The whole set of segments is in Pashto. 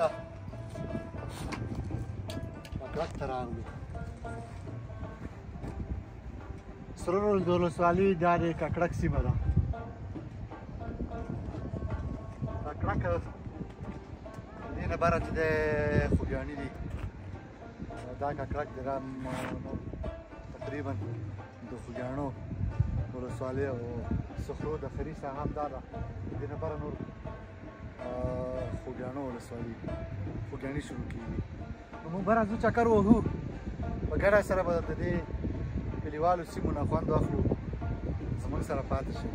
څخه کلک ته راغلو. سره رود ولسوالي دا د ککړک سیمه ده. ککړک دې نه بره چې دی خوږیاڼي دي. دا ککړک دی دا تقریبا د خوږیاڼو ولسوالۍ او صخرو د خري ساحه هم دا ده. دې نه بره نور خوږیاڼو ولسوالي خوږیاڼي شروع کېږي. نو موږ بره ځو چکر وهو. په ګډه سره به د دې کلیوالو سیمو نه خوند واخلو. زموږ سره پاتې شئ.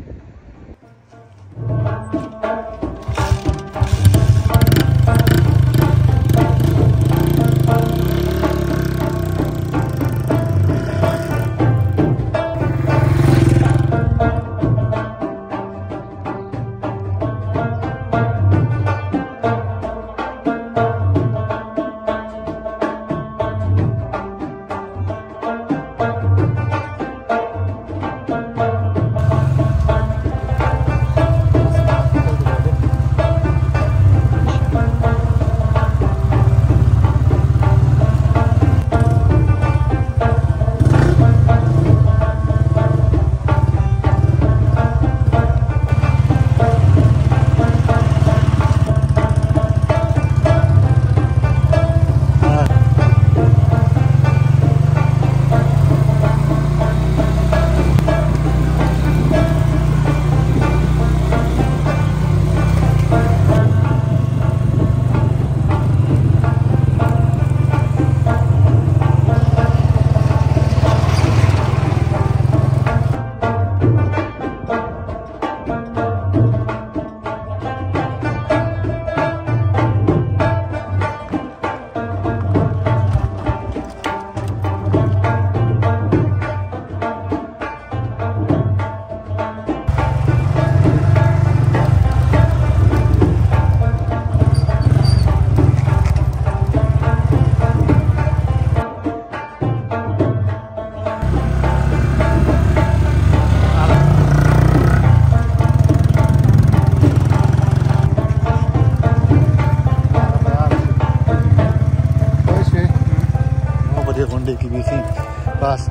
بس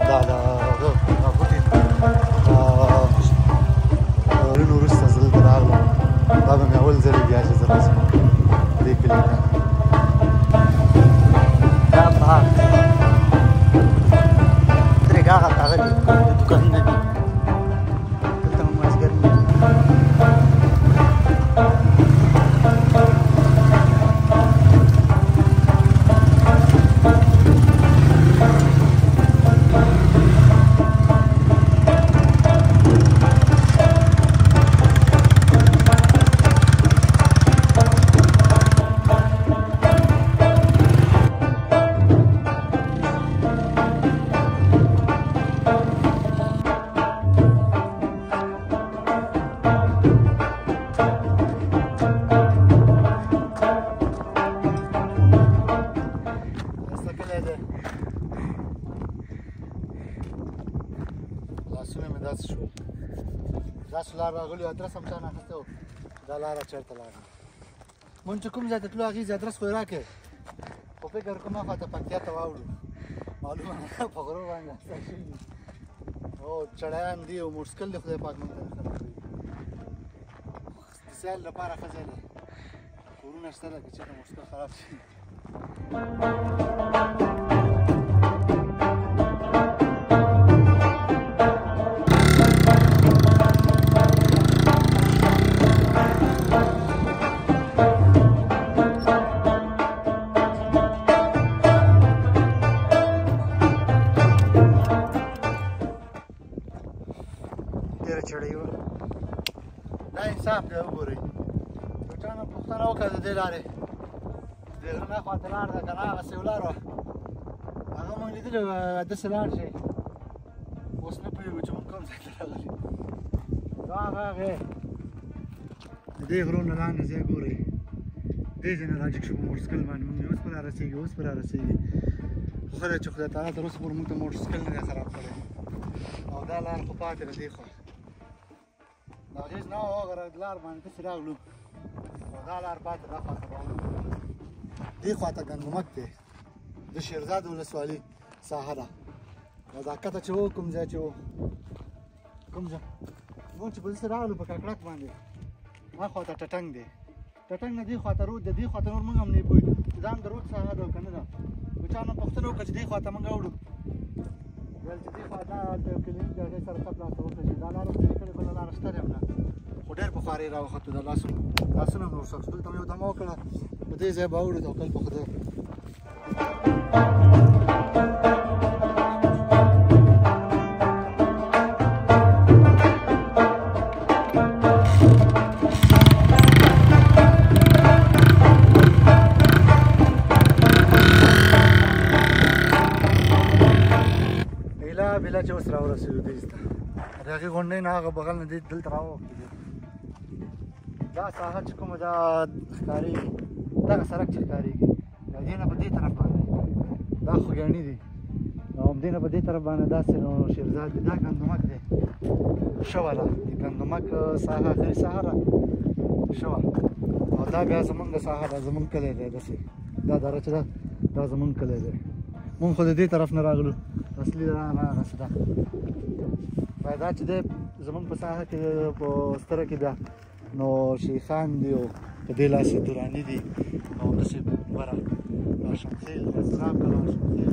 دا غوټې لږ وروسته زه دلته راغلم. دا به مې اول ځل وي بیا چې زه راځم دې کلي ته. دا بهار درېږه هغه هغه دي د دوکانونه دي. دلته هم مازدیګر لاسونه مې داسې شول. داسې لار راغلي ادرس هم چا نه اخیستی و چې دا لاره چېرته لاړه. مونږ چې کوم ځای ته تلو هغې ادرس خو یې راکړې خو فکر کوم هخوا ته پکتیا ته واوړو. معلومه نه په غرو باندې اسان شوي دي او چړیان دي او موټرسایکل دی. خدای پاک موږ ته خیر کړي. د سیل لپاره ښه ځای دی. کورونه شته ده که چېرته موټرسایکل خراب شي. دا انصاف دی وګورئ. یو چا نه پوښتنه وکړه د دې لارې د غره نه خواته لار ده که نه هغسې یو لار وه هغه مونږ لیدلې وه داسې لاړ شئ. اوس نه پوهېږو چې مونږ کوم ځای ته راغلي. دا هغه هغې د دې غرو نه لاندې ځای ګورئ. دې ځای نه راجګ شو په موټرسایکل باندې. مونږ اوس پرې رارسېږي اوس پرې رارسېږي. خو ښه دی چې خدای تعالی تر اوسه پورې مونږ ته موټرسایکل نه دی خراب کړی او دا لار خو پاتې ده دې خوا. د هغې نه هغه لار باندې داسې راغلو او دا لار پاتې ده خواته راغلو. دې خواته ګندمک دی د شیرزاد ولسوالۍ ساحه ده او دا کته چې و کوم ځای چې و کوم ځای مونږ چې په داسې راغلو په ککړک باندې ما خواته ټټنګ دی ټټنګ نه دې خواته رود دی دې خواته نور مونږ هم نه پوهېږو چې دا هم د رود ساحه ده که نه ده نو چا نه پوښتنه وکړه چې دې خواته مونږ اوړو ویل چې دې خوا دا هلته یو کلینیک دی هغې سره ټپ راسته وکړه چې دا لاره خو کړې بله لاره شته دی هم نه خو ډېر په خوارۍ راوختو دا لاسونه مې ورسره دلته مې یو دمه وکړه په دې ځای به اوړو توکل په خدای بلا چې اوس راورسېدو دې ته د هغې غونډۍ نه هغه بغل نه دې دلته راووښتو دا ساحه چې کومه دا ښکارېږي دغه سړک چې ښکارېږي د دې نه په دې طرف باندې دا خوږیاڼي دي او همدې نه په دې طرف باندې داسې نو شیرزاد دی دا ګندمک دی شوه ده د ګندمک ساحه اخري ساحه ده شوه او دا بیا زمونږ ساحه ده زمونږ کلی دی داسې دا دره چې ده دا زمونږ کلی دی مونږ خو د دې طرف نه راغلو اصلي راغسې ده باید دا چې دی زمونږ په ساحه کې په ستره کې بیا نو شیخان دي او په دې لاسې دراني دي او داسې بره شمخیل د سراب کلا شمخیل